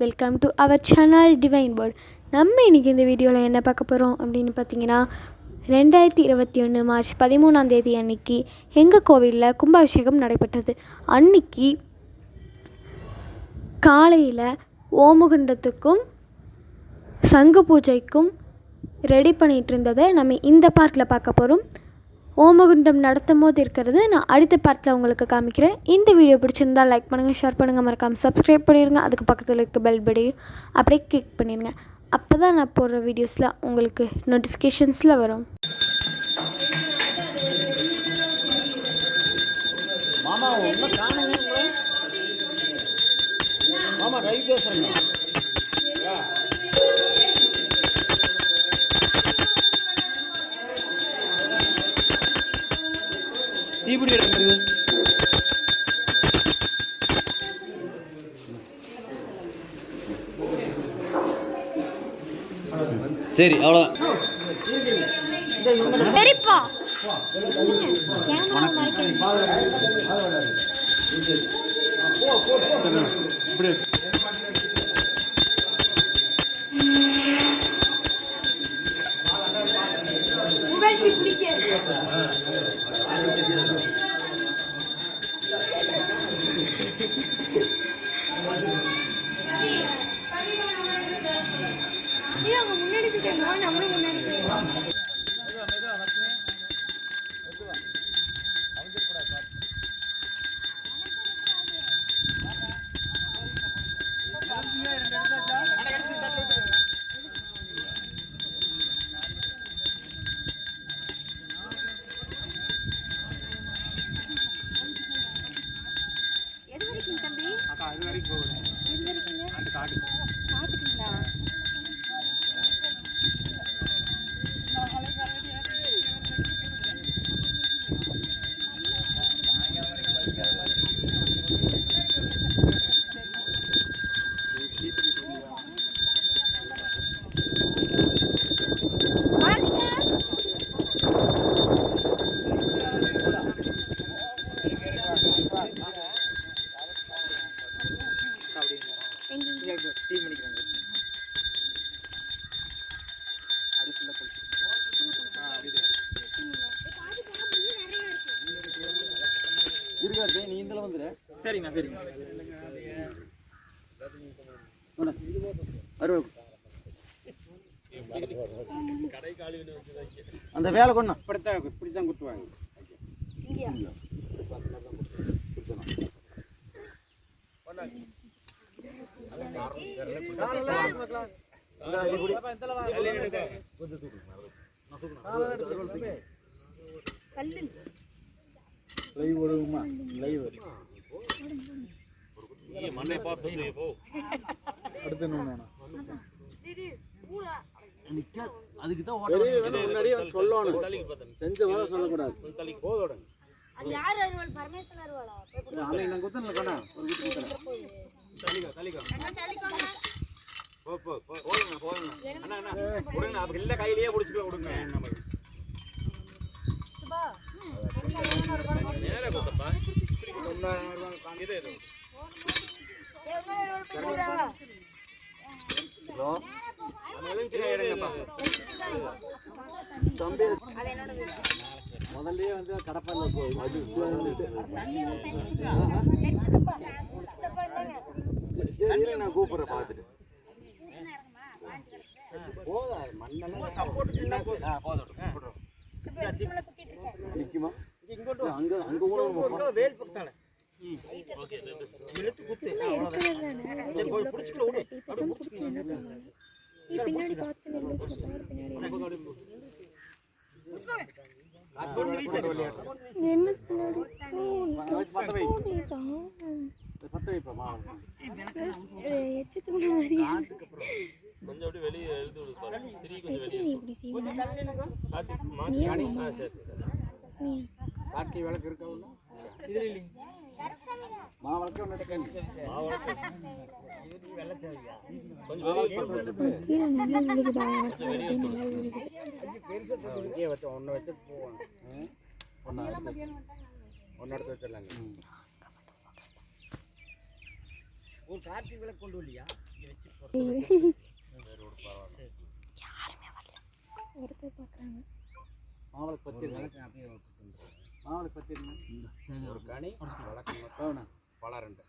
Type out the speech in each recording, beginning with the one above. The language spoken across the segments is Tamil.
Welcome to our channel divine word. நம்ம இன்றைக்கி இந்த வீடியோவில் என்ன பார்க்க போகிறோம் அப்படின்னு பார்த்தீங்கன்னா, 2021 மார்ச் 13 அன்னைக்கு எங்கள் கோவிலில் கும்பாபிஷேகம் நடைபெற்றது. அன்னைக்கு காலையில் ஓமகுண்டத்துக்கும் சங்கு பூஜைக்கும் ரெடி பண்ணிகிட்டு இருந்ததை நம்ம இந்த பார்ட்டில் பார்க்க போகிறோம். ஓமகுண்டம் நடத்தும் போது இருக்கிறது நான் அடுத்த பார்ட்டில் உங்களுக்கு காமிக்கிறேன். இந்த வீடியோ பிடிச்சிருந்தால் லைக் பண்ணுங்கள், ஷேர் பண்ணுங்கள், மறக்காமல் சப்ஸ்கிரைப் பண்ணிடுங்க. அதுக்கு பக்கத்தில் இருக்க பெல் பட்டையும் அப்படியே கிளிக் பண்ணிடுங்க. அப்போ தான் நான் போடுற வீடியோஸில் உங்களுக்கு நோட்டிஃபிகேஷன்ஸில் வரும். சரி, அவ்வளோதான். சரிப்பா. சரிங்கண்ணா, சரிங்க. அந்த வேலை கொண்டா இப்படித்தான் குத்துவாங்க. கையிலேயே குடிச்சுக்கலாம் விடுங்க. முதல்ல வந்து கடப்பால நான் கூப்பிடுறேன் பார்த்துட்டு நிக்குமா அங்க அங்க கூட வேல் பக்கத்தால பின்னாடி பார்த்து கொஞ்சம் வெளியே எழுதி விளக்கு இருக்கா மாவளக்க ஒன்று வச்சு போவாங்க. ஒன்று எடுத்து வச்சிடலாங்க. ஒரு கார்த்திகை விளக்கு கொண்டு வரலையா இங்கே வச்சு யாருமே வரல, ஒரு பேர் பார்க்குறாங்க. மாவளுக்கு பற்றி மாவளுக்கு பற்றி ஒரு கனி வழக்கம் பல ரெண்டு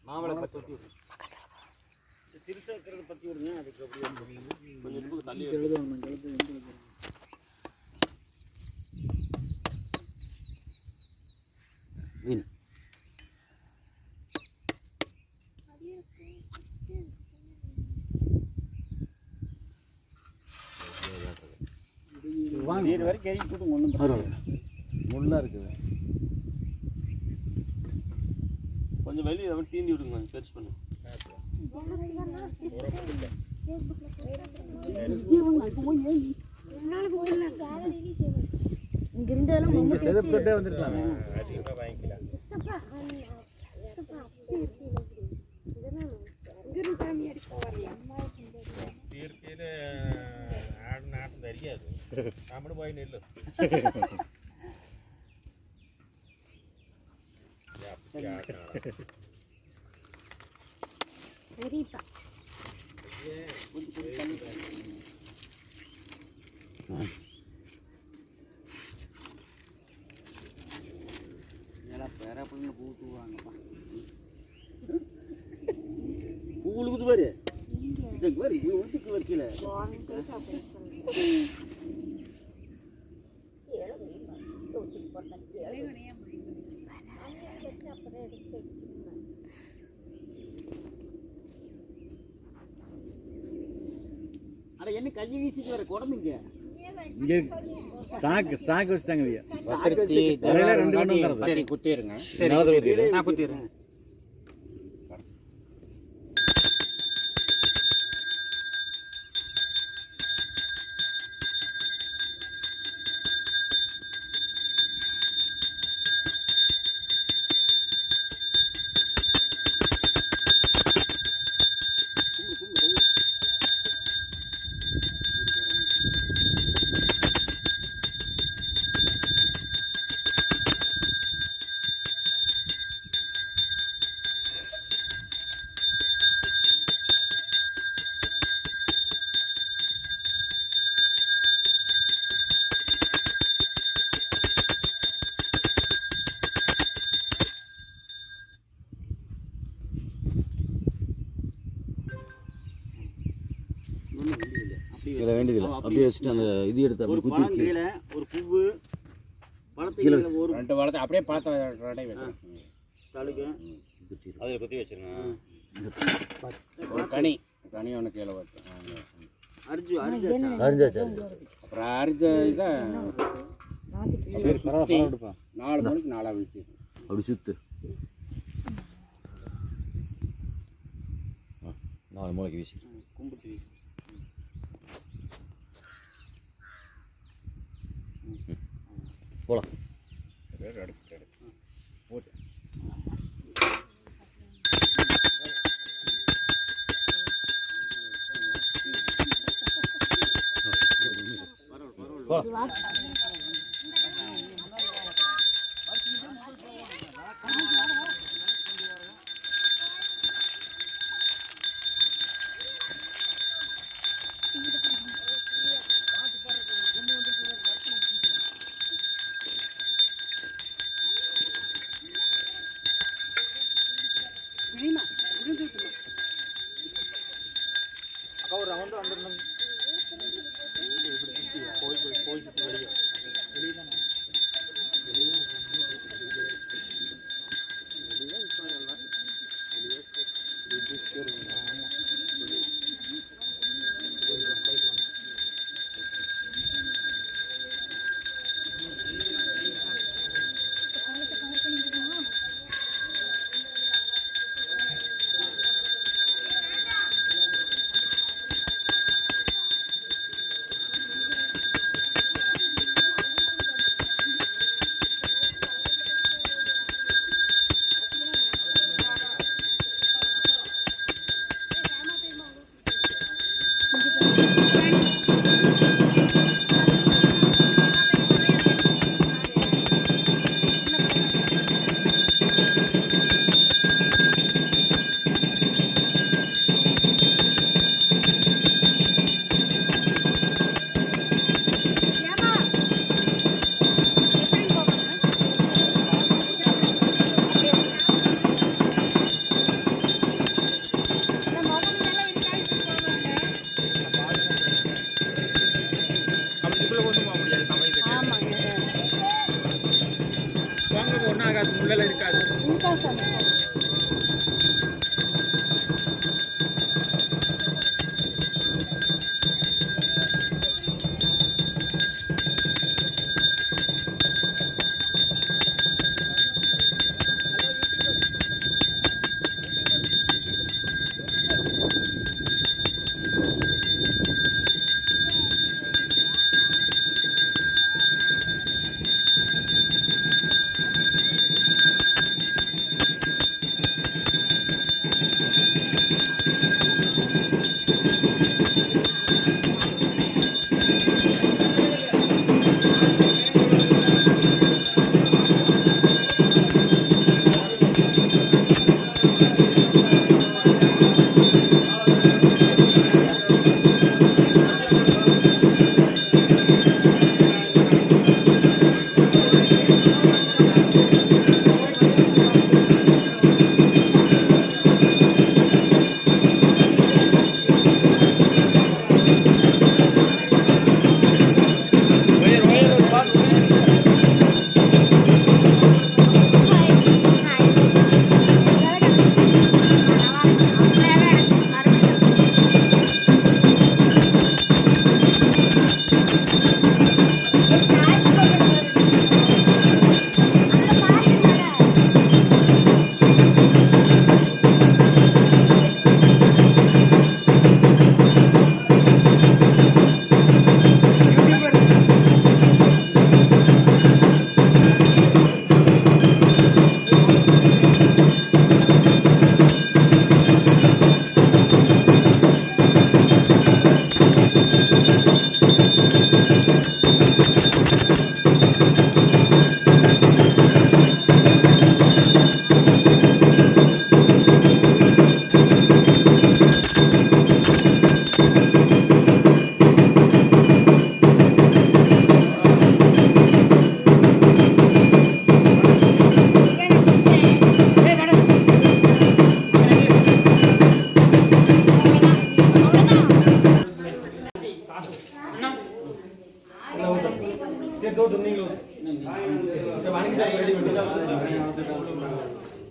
மாவளுக்கு பற்றி ஊற்றி விடுங்க. சிறுசாக இருக்கிறத பற்றி விடுங்க. அதுக்கு அப்படியே கொஞ்சம் தள்ளி எழுதுவாங்க. மீன் நீர் வரைக்கும் கறி போட்டு ஒன்றும் முள்ளா இருக்குது. கொஞ்சம் வெளியே அவன் தீண்டி விடுங்க, கொஞ்சம் பெருசு பண்ணு. இங்கிருந்தெல்லாம் செதப்பட்டே வந்துருக்காங்க. வாங்கிக்கலாம். இயற்கையில் ஆடு நாட்டம் தெரியாது. நம்மளும் போய் நெல் சரிப்பா. பேரப்பிள்ளைங்க பூ தூவாங்கப்பா. பூ உழுகுது பாரு. இதுக்கு பாரு, இது உழுத்துக்கு வரைக்கல. அட என்ன கையை வீசிட்டு வர குடம்புங்க இங்கே ஸ்டாக் வச்சுட்டாங்க. குத்திடுங்க. நான் குத்திடுறேன். வேண்டியதில்லை. அப்படியே வச்சுட்டு அந்த இது எடுத்து அப்படி குத்தி ஒரு பூவு பழத்தை ஒரு ரெண்டு பழத்தை அப்படியே பழத்தை ரெண்டை வைக்கணும். தழுக அதில் குத்தி வச்சுருங்க. ஒரு கனி ஒன்று கீழே வச்சேன். அரிஞ்சாச்சு. அப்புறம் அரிஞ்ச இதை 4 மணிக்கு 4 வீழ்த்தி அப்படி சுற்று. 4 மூளைக்கு வீசி கும்பிட்டு வீசி போலாம். போட்டு ஒரு ரவுண்டு வந்துடணும். போயிட்டு வெளியே உள்ளெல்லாம் இருக்காது.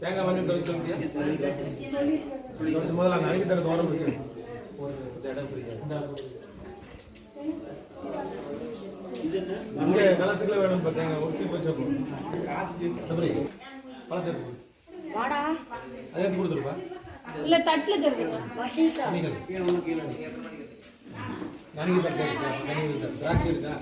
தேங்காய் மஞ்சள் தொழில் சொல்லியா முதல்ல அங்கே அணைக்கு தடுத்து ஓரம் வச்சு இங்கே கலசுக்குள்ள வேணும் பார்த்தேங்க ஒரு சீப் வச்சா போதும் பழத்தை அதை எடுத்து கொடுத்துருப்பா இல்ல தட்டுல கருதுங்க நனிக்கு தட்டு திராட்சை இருக்கா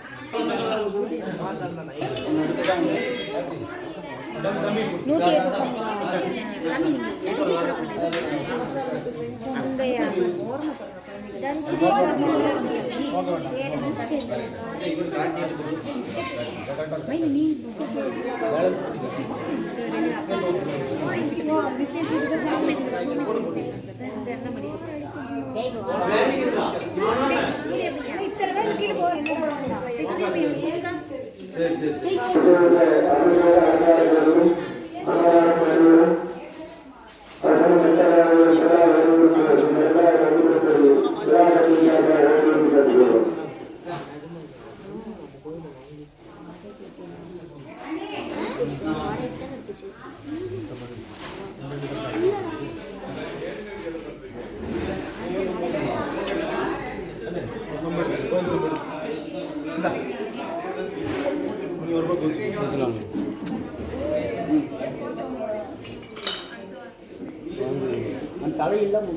தலையெல்லாம்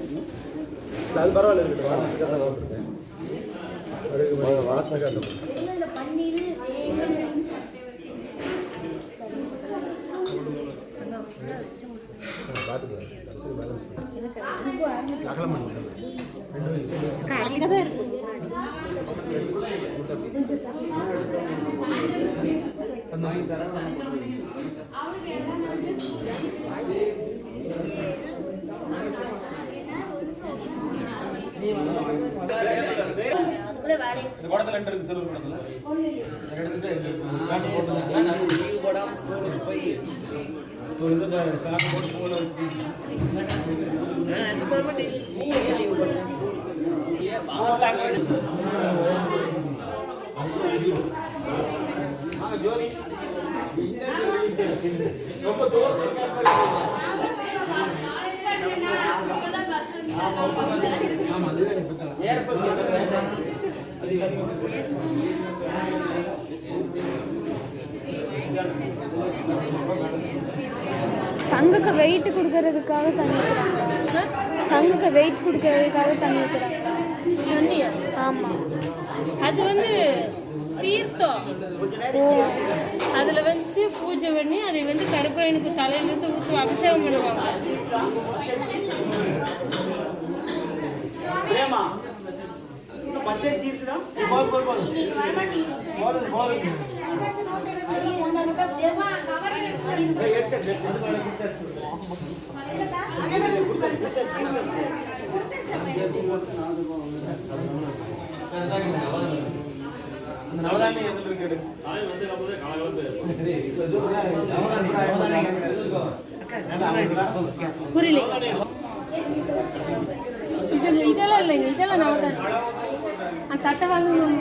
அது பரவாயில்ல வாசனை குடத்துல ரெண்டு இருக்கு சிறுவர் குடத்துல எடுத்துட்டு சாக்கு போட்டு போடாம ஸ்கூலுக்கு போய் சாக்கு போட்டு போல வச்சு ஜோதி சங்குக்கு வெயிட் கொடுக்கறதுக்காக தண்ணி ஊற்றுறாங்க. சங்குக்கு வெயிட் கொடுக்கறதுக்காக தண்ணி ஊற்றுறாங்க. தண்ணியா? ஆமாம். அது வந்து தீர்த்தம். அதில் வச்சு பூஜை பண்ணி அதை வந்து கருப்பரையனுக்கு தலையிலிருந்து ஊற்றி அபிஷேகம் பண்ணுவாங்க. புரியல. இதெல்லாம் இல்லைங்க, இதெல்லாம் நவதானி. அந்த தட்டை வாங்கணும்.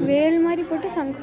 வேல் மாதிரி போட்டு சங்கு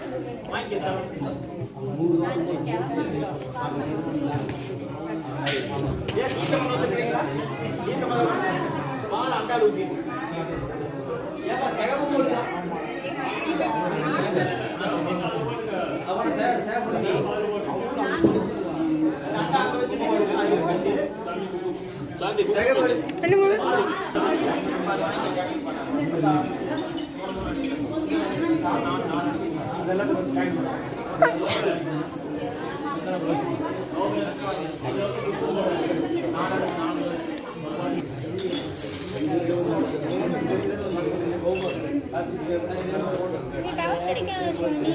டவர் கிடைக்காத ஷாமி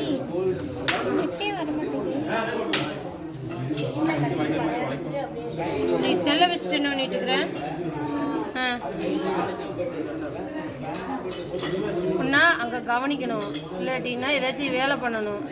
நெட்டே வர மாட்டேங்குது. நீ செல்ல வச்சுட்டு என்ன பண்ணிட்டு இருக்கிற? அப்படின்னா அங்கே கவனிக்கணும், இல்லாட்டின்னா ஏதாச்சும் வேலை பண்ணணும்.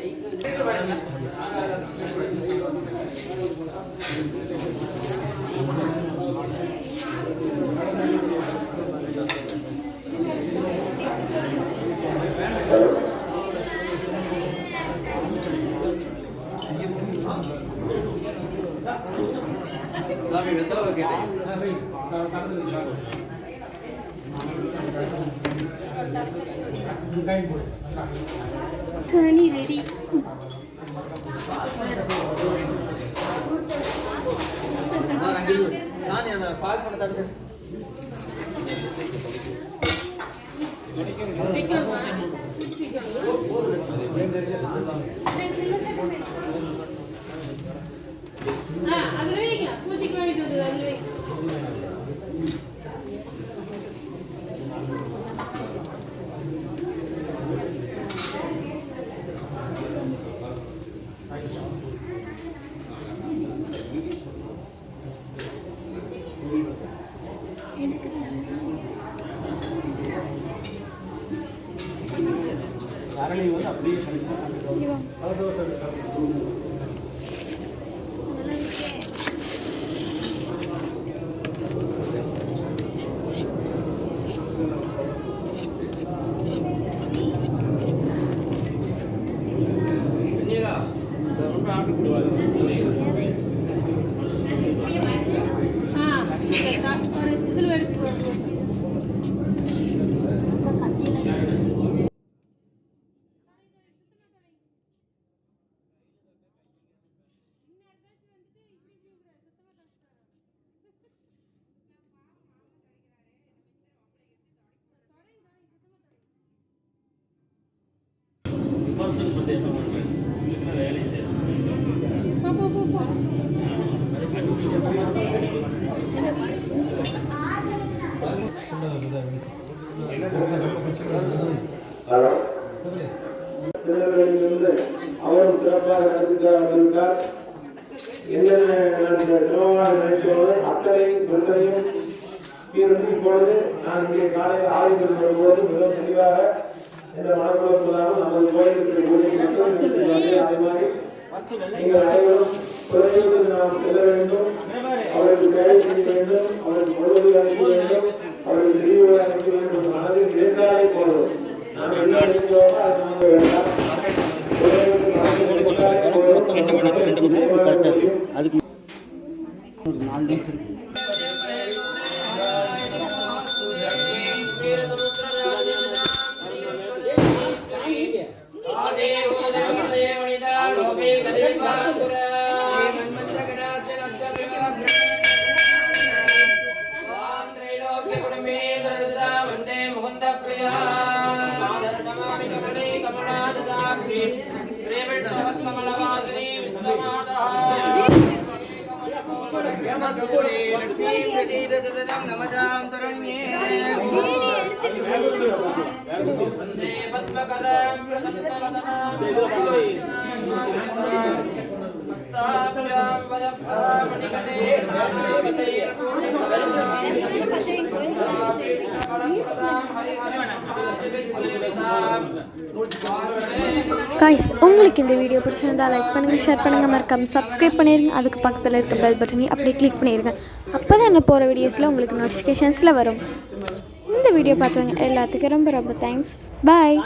கனி ரெடி. அதில் வைங்க, பூஜைக்கு வேண்டிக்கிறது அதில் வைங்க. இதில் எடுத்து என்பது அத்தனை பிரச்சனையும் தீர்ந்து இப்பொழுது நான் இங்கே காலையில் ஆய்வு வரும்போது மிக தெளிவாக இந்த மனக்குழப்பதாக நமது கோயிலுக்கு பூஜை அதே மாதிரி நீங்கள் அனைவரும் குழந்தைகளுக்கு நாம் செல்ல வேண்டும், அவர்களுக்கு வேலை செய்ய வேண்டும், அவர்களுக்கு பொழுது அனுப்ப வேண்டும், அவர்களுக்கு லீவு அனுப்ப வேண்டும். மனதில் இருந்தாலே போதும். நாம் என்ன இருக்கிறோமோ அது நமக்கு வேண்டாம். அதுக்கு 4 நிமிஷம் கைஸ், உங்களுக்கு இந்த வீடியோ பிடிச்சிருந்தா லைக் பண்ணுங்கள், ஷேர் பண்ணுங்கள், மறக்காமல் சப்ஸ்கிரைப் பண்ணிடுங்க. அதுக்கு பக்கத்தில் இருக்க பெல் பட்டனையும் அப்படியே கிளிக் பண்ணிடுங்க. அப்போ தான் என்ன போகிற வீடியோஸில் உங்களுக்கு நோட்டிஃபிகேஷன்ஸில் வரும். இந்த வீடியோ பார்த்தவங்க எல்லாத்துக்கும் ரொம்ப ரொம்ப தேங்க்ஸ். பாய்.